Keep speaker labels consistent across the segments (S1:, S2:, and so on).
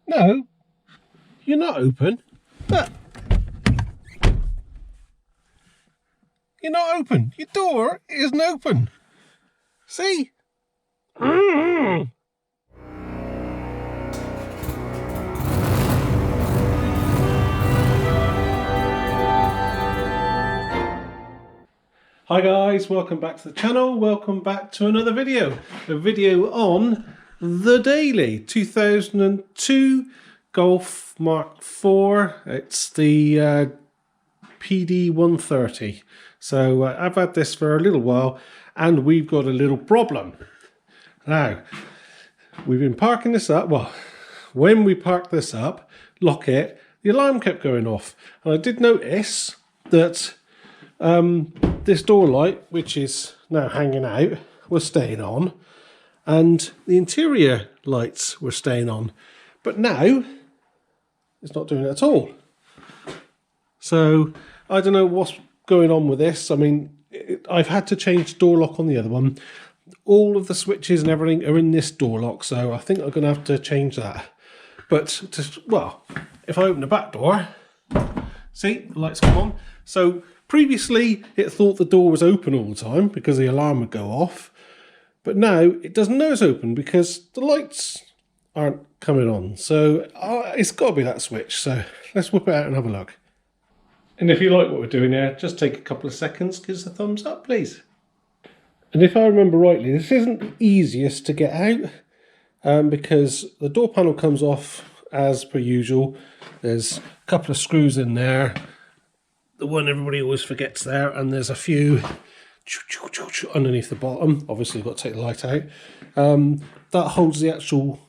S1: No, you're not open. Look. You're not open. Your door isn't open. See? Mm. Hi guys, welcome back to the channel. Welcome back to another video. A video on the Daily 2002 Golf Mark IV. It's the PD 130. So I've had this for a little while and we've got a little problem. Now, we've been parking this up. Well, when we parked this up, lock it, the alarm kept going off. And I did notice that this door light, which is now hanging out, was staying on, and the interior lights were staying on, but now it's not doing it at all. So I don't know what's going on with this. I mean, I've had to change the door lock on the other one. All of the switches and everything are in this door lock, so I think I'm going to have to change that. But well, if I open the back door, see, the lights come on. So previously, it thought the door was open all the time because the alarm would go off. But now it doesn't know it's open because the lights aren't coming on. So it's got to be that switch. So let's whip it out and have a look. And if you like what we're doing here, just take a couple of seconds, give us a thumbs up, please. And if I remember rightly, this isn't the easiest to get out because the door panel comes off as per usual. There's a couple of screws in there. The one everybody always forgets there, and there's a few underneath the bottom. Obviously, you've got to take the light out. That holds the actual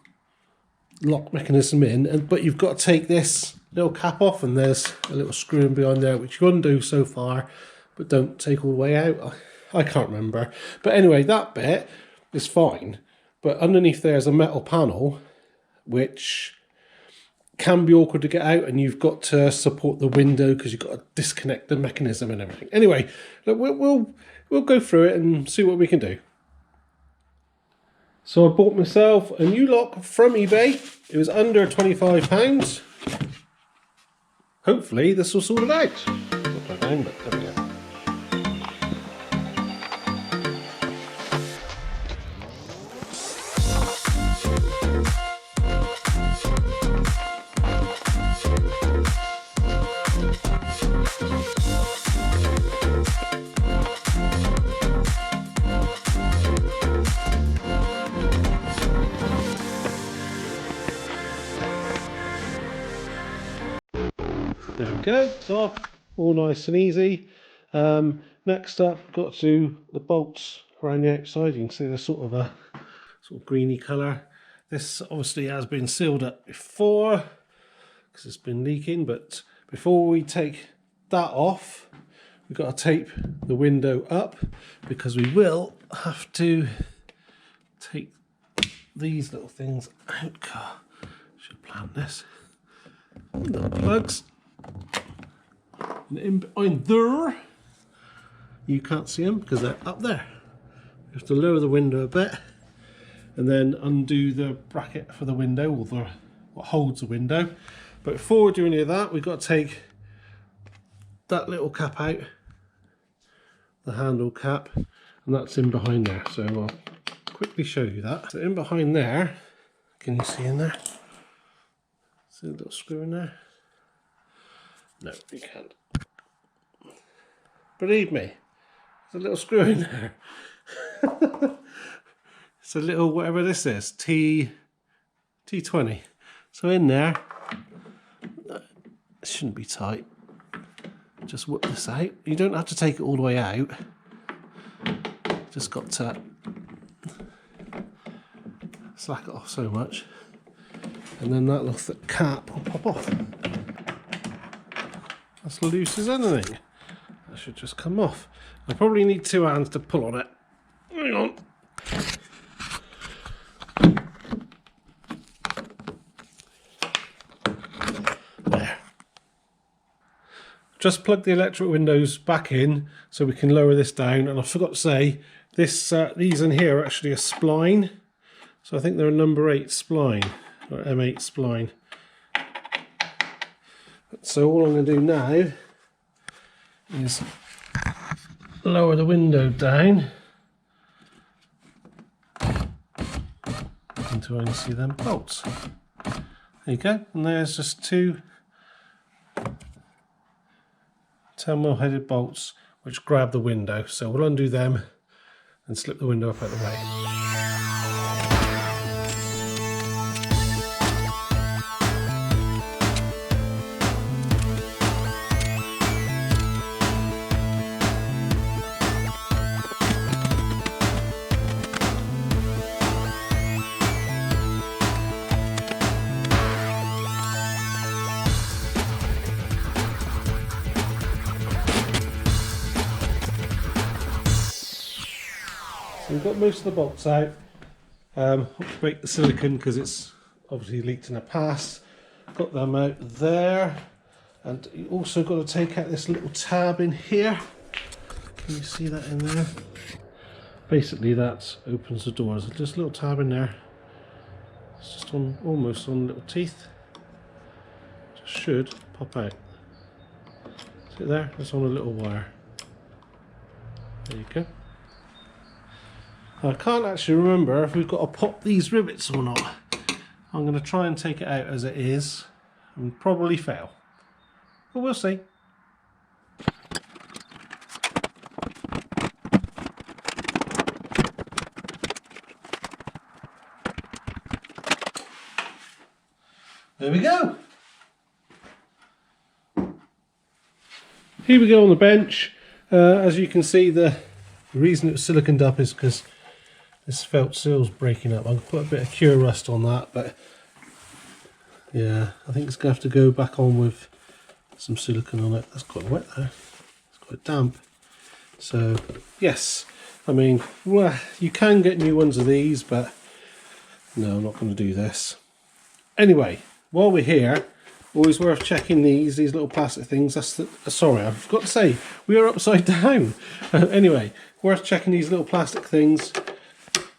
S1: lock mechanism in, but you've got to take this little cap off, and there's a little screw in behind there, which you undo so far, but don't take all the way out. I can't remember. But anyway, that bit is fine. But underneath there's a metal panel, which can be awkward to get out, and you've got to support the window because you've got to disconnect the mechanism and everything. Anyway, look, we'll go through it and see what we can do. So I bought myself a new lock from eBay. It was under £25. Hopefully this will sort it out. Not down, but there we go. There we go, it's off, all nice and easy. Next up, got to do the bolts around the outside. You can see they're sort of greeny colour. This obviously has been sealed up before because it's been leaking, but before we take that off, we've got to tape the window up because we will have to take these little things out. Should plant this. Little plugs. And in behind there, you can't see them because they're up there. You have to lower the window a bit and then undo the bracket for the window, or what holds the window. But before we do any of that, we've got to take that little cap out, the handle cap, and that's in behind there. So I'll quickly show you that. So in behind there, can you see in there? See a little screw in there? No, you can't. Believe me, there's a little screw in there. It's a little, whatever this is, T20. So in there, it shouldn't be tight. Just whip this out. You don't have to take it all the way out. Just got to slack it off so much. And then that little cap will pop off. That's loose as anything. That should just come off. I probably need two hands to pull on it. Hang on. There. Just plug the electric windows back in so we can lower this down. And I forgot to say, this these in here are actually a spline. So I think they're a number 8 spline, or M8 spline. So all I'm going to do now is lower the window down until I can see them bolts. There you go, and there's just two 10mm headed bolts which grab the window. So we'll undo them and slip the window up out of the way. So we've got most of the bolts out. Break the silicone because it's obviously leaked in the past. Got them out there, and you also got to take out this little tab in here. Can you see that in there? Basically, that opens the doors. There's just a little tab in there. It's just on, almost on little teeth. Just should pop out. See it there? It's on a little wire. There you go. I can't actually remember if we've got to pop these rivets or not. I'm going to try and take it out as it is and probably fail, but we'll see. There we go. Here we go on the bench. As you can see, the reason it was siliconed up is because this felt seal's breaking up. I'm going to put a bit of cure rust on that, but yeah, I think it's going to have to go back on with some silicone on it. That's quite wet there. It's quite damp. So yes, I mean, well, you can get new ones of these, but no, I'm not going to do this. Anyway, while we're here, always worth checking these little plastic things. That's the, sorry, I forgot to say, we are upside down. Anyway, worth checking these little plastic things.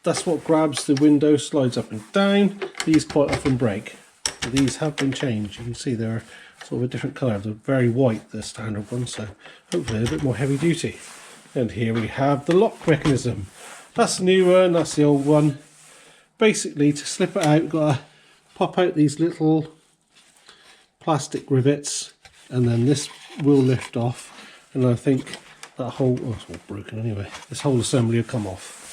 S1: That's what grabs the window, slides up and down. These quite often break. So these have been changed. You can see they're sort of a different colour. They're very white, the standard one, so hopefully a bit more heavy duty. And here we have the lock mechanism. That's the new one, that's the old one. Basically, to slip it out, you've got to pop out these little plastic rivets, and then this will lift off, and I think that whole, oh, it's all broken anyway, this whole assembly will come off.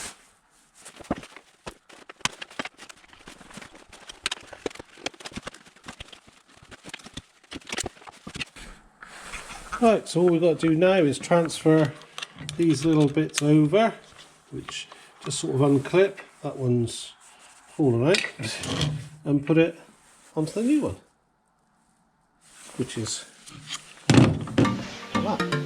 S1: Right, so all we've got to do now is transfer these little bits over, which just sort of unclip. That one's fallen out, and put it onto the new one, which is that.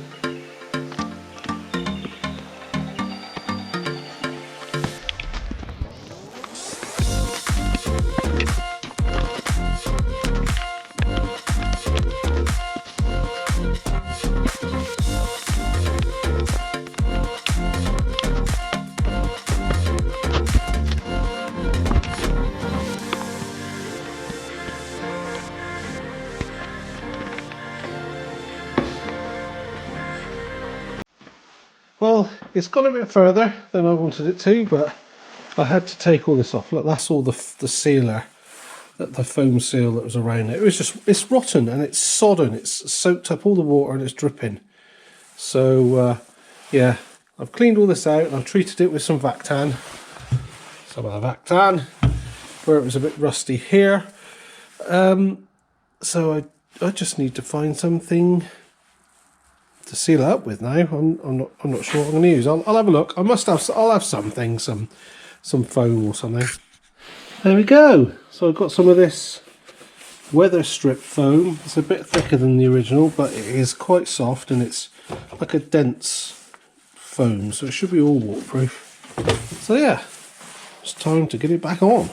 S1: Well, it's gone a bit further than I wanted it to, but I had to take all this off. Look, that's all the sealer, the foam seal that was around it. It was just, it's rotten and it's sodden. It's soaked up all the water and it's dripping. So yeah, I've cleaned all this out and I've treated it with some Vactan. Some of the Vactan, where it was a bit rusty here. So I just need to find something to seal it up with now. I'm not sure what I'm going to use. I'll have a look. I'll have something, some foam or something. There we go. So I've got some of this weather strip foam. It's a bit thicker than the original, but it is quite soft and it's like a dense foam, so it should be all waterproof. So yeah, it's time to get it back on.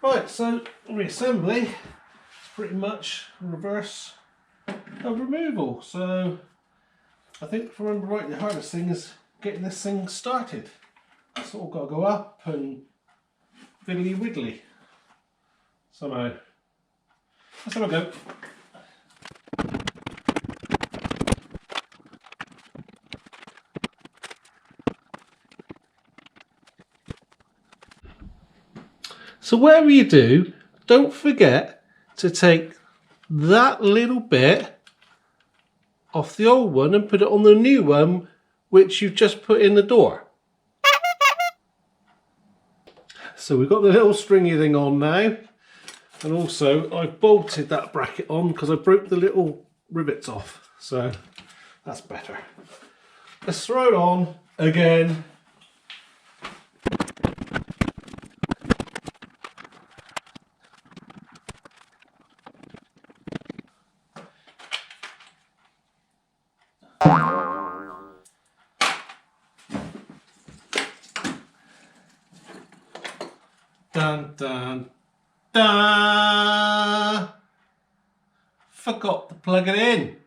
S1: Right, so reassembly is pretty much reverse of removal. So I think, if I remember right, the hardest thing is getting this thing started. It's all got to go up and fiddly widdly somehow. Let's have a go. So whatever you do, don't forget to take that little bit off the old one and put it on the new one which you've just put in the door. So we've got the little stringy thing on now, and also I've bolted that bracket on because I broke the little rivets off, so that's better. Let's throw it on again. Dun dun dun! Forgot to plug it in.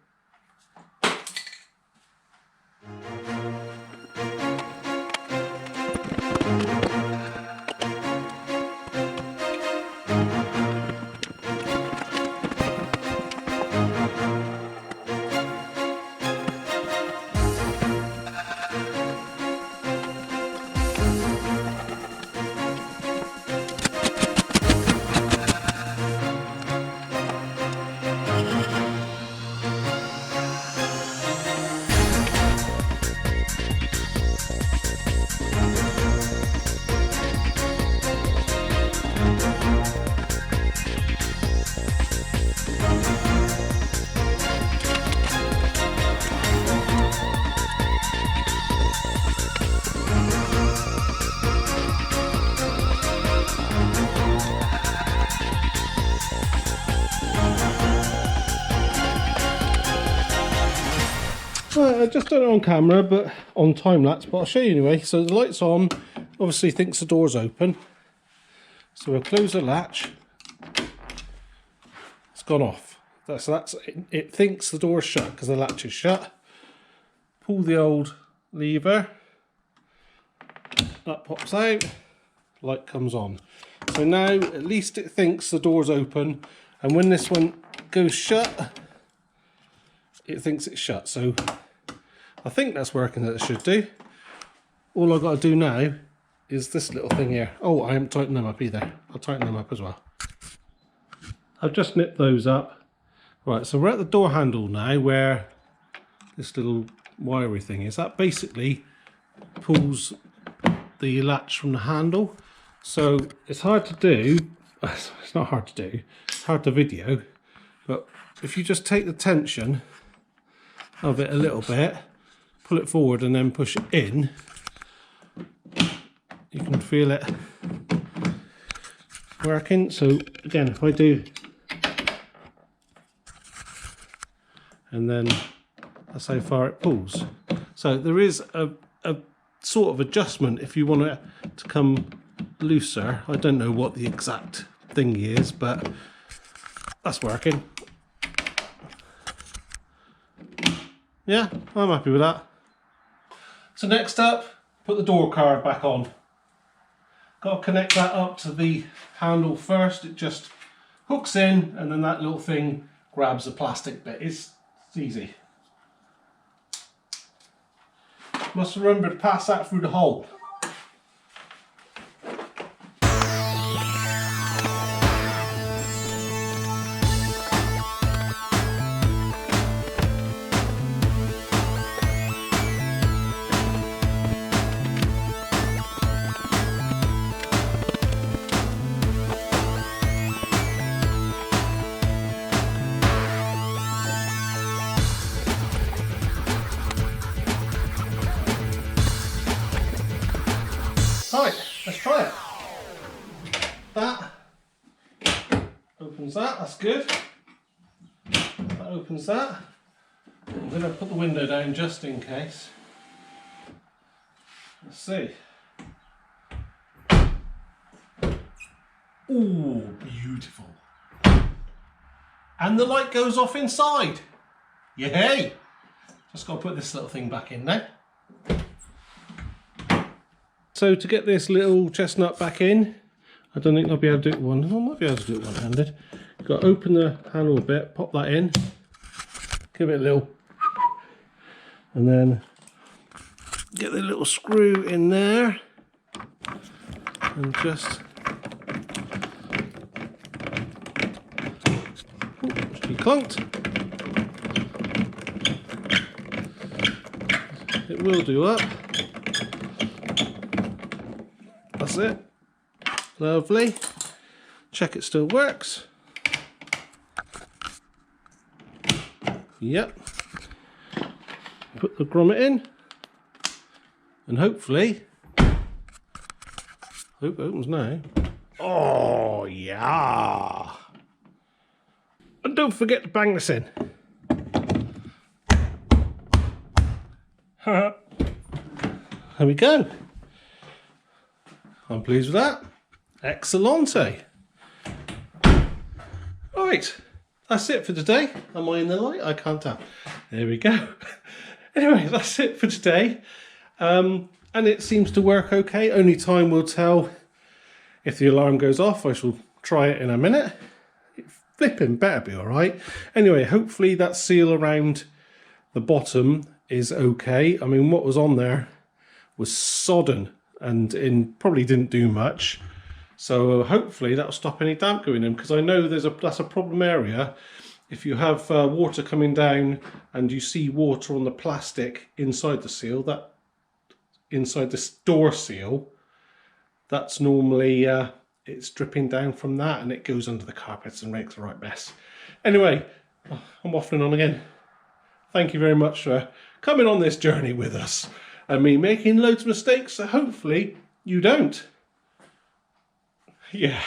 S1: I just done it on camera, but on time lapse, but I'll show you anyway. So the light's on, obviously thinks the door's open. So we'll close the latch. It's gone off. It thinks the door's shut because the latch is shut. Pull the old lever. That pops out. Light comes on. So now at least it thinks the door's open, and when this one goes shut, it thinks it's shut. So I think that's working as it should do. All I've got to do now is this little thing here. Oh, I haven't tightened them up either. I'll tighten them up as well. I've just nipped those up. Right, so we're at the door handle now where this little wiry thing is. That basically pulls the latch from the handle. So it's hard to do. It's not hard to do. It's hard to video. But if you just take the tension of it a little bit, pull it forward and then push it in, you can feel it working. So again, if I do, and then that's how far it pulls. So there is a sort of adjustment if you want it to come looser. I don't know what the exact thing is, but that's working. Yeah, I'm happy with that. So next up, put the door card back on. Got to connect that up to the handle first. It just hooks in and then that little thing grabs the plastic bit. It's easy. Must remember to pass that through the hole. Right, let's try it. That opens that, that's good. That opens that. I'm going to put the window down just in case. Let's see. Ooh, beautiful. And the light goes off inside. Yay! Just got to put this little thing back in now. So to get this little chestnut back in, I don't think I'll be able to do it I might be able to do it one-handed. You've got to open the handle a bit, pop that in, give it a little, and then get the little screw in there and just be clunked. It will do up. That's it. Lovely. Check it still works. Yep. Put the grommet in, and hopefully, hope it opens now. Oh yeah! And don't forget to bang this in. There we go. I'm pleased with that. Excellente. Right, that's it for today. Am I in the light? I can't tell. There we go. Anyway, that's it for today. And it seems to work okay. Only time will tell if the alarm goes off. I shall try it in a minute. Flipping better be all right. Anyway, hopefully that seal around the bottom is okay. I mean, what was on there was sodden and probably didn't do much. So hopefully that'll stop any damp going in, because I know that's a problem area. If you have water coming down and you see water on the plastic inside the seal, that inside the door seal, that's normally it's dripping down from that, and it goes under the carpets and makes a right mess. Anyway, I'm waffling on again. Thank you very much for coming on this journey with us and me making loads of mistakes, so hopefully you don't. Yeah,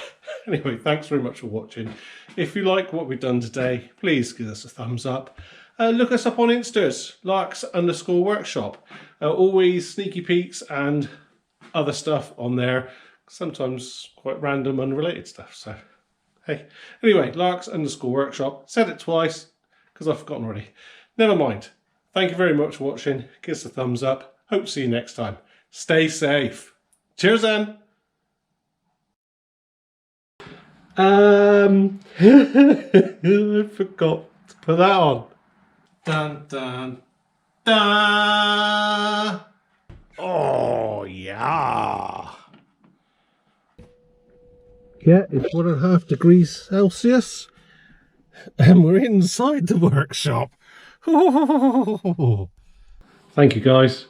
S1: anyway, thanks very much for watching. If you like what we've done today, please give us a thumbs up. Look us up on Instas, latch_workshop. Always sneaky peeks and other stuff on there. Sometimes quite random, unrelated stuff. So, hey. Anyway, latch_workshop. Said it twice because I've forgotten already. Never mind. Thank you very much for watching. Give us a thumbs up. Hope to see you next time. Stay safe. Cheers, then. I forgot to put that on. Dun dun dun. Oh yeah. Yeah, it's 1.5 degrees Celsius and we're inside the workshop. Thank you guys.